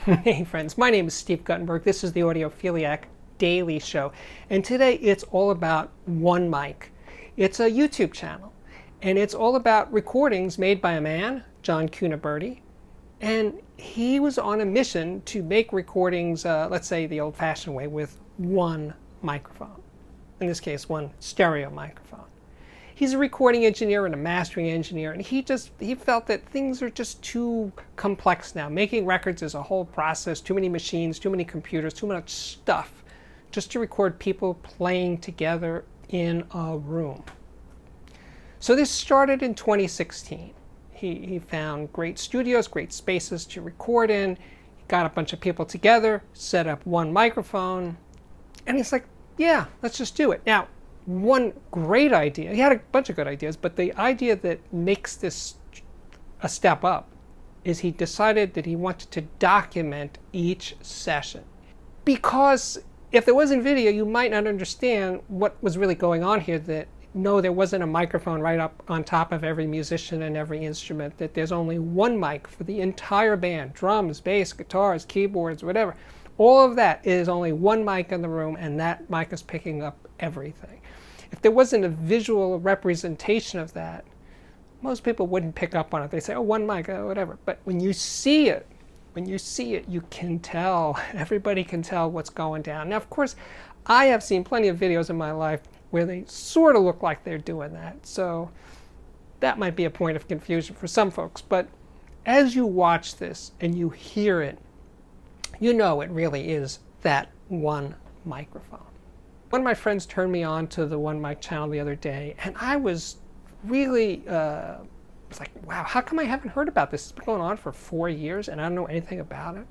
Hey friends, my name is Steve Guttenberg. This is the Audiophiliac Daily Show, and today it's all about OneMic. It's a YouTube channel, and it's all about recordings made by a man, John Cunaberti, and he was on a mission to make recordings, let's say the old-fashioned way, with one microphone. In this case, one stereo microphone. He's a recording engineer and a mastering engineer, and he felt that things are just too complex now. Making records is a whole process, too many machines, too many computers, too much stuff just to record people playing together in a room. So this started in 2016. He found great studios, great spaces to record in. He got a bunch of people together, set up one microphone, and he's like, yeah, let's just do it. Now, one great idea, he had a bunch of good ideas, but the idea that makes this a step up is he decided that he wanted to document each session. Because if there wasn't video, you might not understand what was really going on here, that no, there wasn't a microphone right up on top of every musician and every instrument, that there's only one mic for the entire band, drums, bass, guitars, keyboards, whatever. All of that is only one mic in the room, and that mic is picking up everything. If there wasn't a visual representation of that, most people wouldn't pick up on it. They say, oh, one mic, whatever. But when you see it, you can tell. Everybody can tell what's going down. Now, of course, I have seen plenty of videos in my life where they sort of look like they're doing that. So that might be a point of confusion for some folks. But as you watch this and you hear it, you know it really is that one microphone. One of my friends turned me on to the OneMic channel the other day, and I was really was like, wow, how come I haven't heard about this? It's been going on for 4 years, and I don't know anything about it.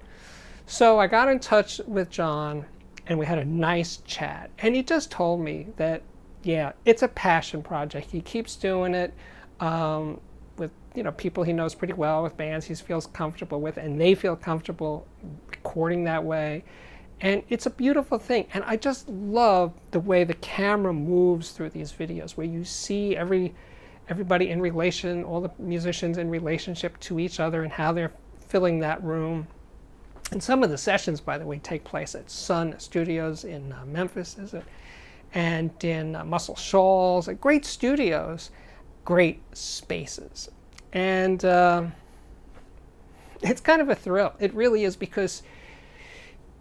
So I got in touch with John, and we had a nice chat. And he just told me that, yeah, it's a passion project. He keeps doing it with people he knows pretty well, with bands he feels comfortable with, and they feel comfortable recording that way. And it's a beautiful thing. And I just love the way the camera moves through these videos, where you see everybody in relation, all the musicians in relationship to each other and how they're filling that room. And some of the sessions, by the way, take place at Sun Studios in Memphis, is it? And in Muscle Shoals, at great studios, great spaces. And it's kind of a thrill. It really is, because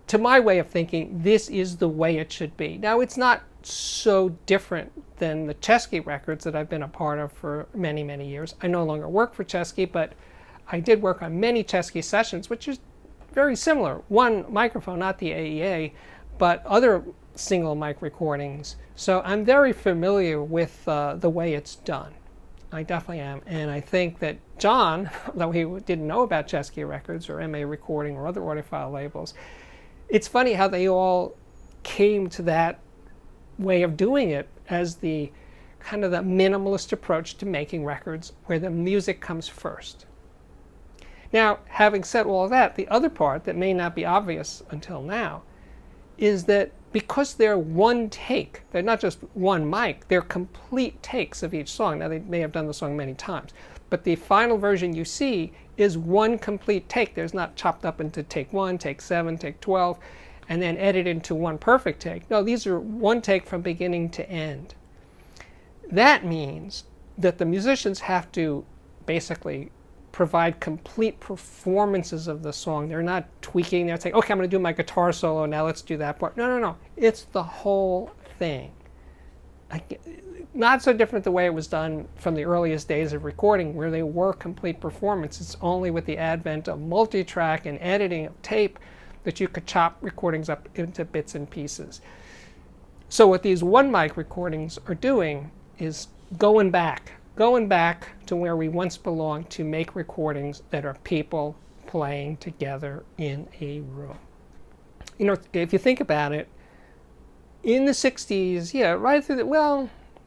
to my way of thinking, this is the way it should be. Now, it's not so different than the Chesky records that I've been a part of for many, many years. I no longer work for Chesky, but I did work on many Chesky sessions, which is very similar. One microphone, not the AEA, but other single mic recordings. So I'm very familiar with the way it's done. I definitely am. And I think that John, though he didn't know about Chesky Records or MA Recording or other audiophile labels, it's funny how they all came to that way of doing it as the kind of the minimalist approach to making records, where the music comes first. Now, having said all of that, the other part that may not be obvious until now is that because they're one take, they're not just one mic, they're complete takes of each song. Now, they may have done the song many times, but the final version you see is one complete take. There's not chopped up into take 1, take 7, take 12, and then edited into one perfect take. No, these are one take from beginning to end. That means that the musicians have to basically provide complete performances of the song. They're not tweaking. They're saying, okay, I'm going to do my guitar solo, now let's do that part. No. It's the whole thing. Not so different the way it was done from the earliest days of recording, where they were complete performances. It's only with the advent of multi-track and editing of tape that you could chop recordings up into bits and pieces. So what these OneMic recordings are doing is going back to where we once belonged, to make recordings that are people playing together in a room. If you think about it, in the 60s, yeah, right through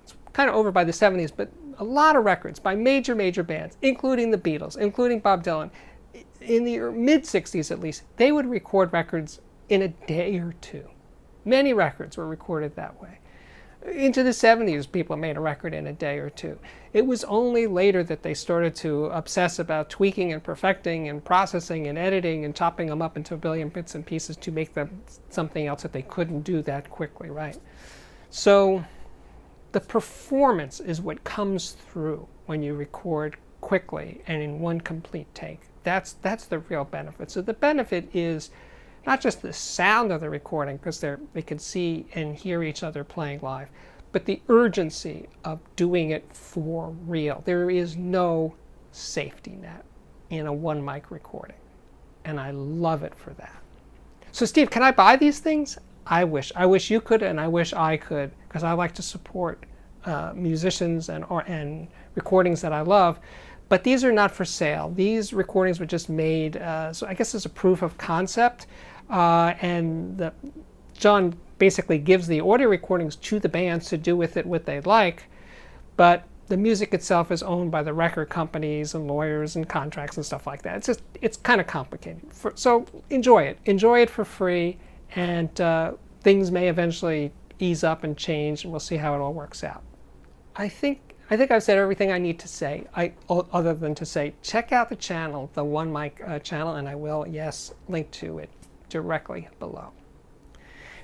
it's kind of over by the 70s, but a lot of records by major bands, including the Beatles, including Bob Dylan, in the mid-60s at least, they would record records in a day or two. Many records were recorded that way. Into the 70s, people made a record in a day or two. It was only later that they started to obsess about tweaking and perfecting and processing and editing and chopping them up into a billion bits and pieces to make them something else that they couldn't do that quickly, right? So the performance is what comes through when you record quickly and in one complete take. That's the real benefit. So the benefit is not just the sound of the recording, because they can see and hear each other playing live, but the urgency of doing it for real. There is no safety net in a OneMic recording, and I love it for that. So Steve, can I buy these things? I wish you could, and I wish I could, because I like to support musicians and recordings that I love. But these are not for sale. These recordings were just made, so I guess as a proof of concept. John basically gives the audio recordings to the bands to do with it what they like, but the music itself is owned by the record companies and lawyers and contracts and stuff like that. It's kind of complicated. So enjoy it for free, and things may eventually ease up and change, and we'll see how it all works out. I think I've said everything I need to say, other than to say check out the channel, the OneMic channel, and I will, yes, link to it directly below.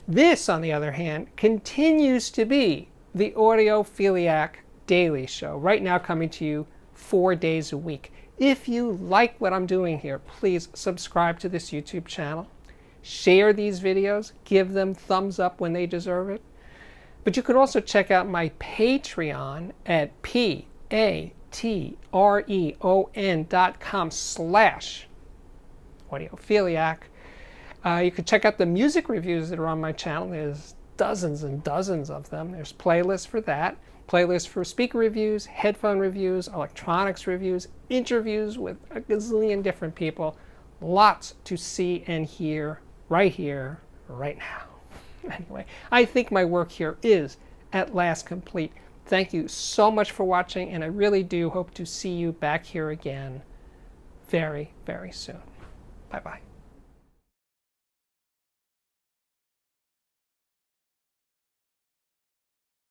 This, on the other hand, continues to be the Audiophiliac Daily Show, right now coming to you 4 days a week. If you like what I'm doing here, please subscribe to this YouTube channel, share these videos, give them thumbs up when they deserve it. But you can also check out my Patreon at patreon.com/audiophiliac. You can check out the music reviews that are on my channel. There's dozens and dozens of them. There's playlists for that, playlists for speaker reviews, headphone reviews, electronics reviews, interviews with a gazillion different people. Lots to see and hear right here, right now. Anyway, I think my work here is at last complete. Thank you so much for watching, and I really do hope to see you back here again very, very soon. Bye-bye.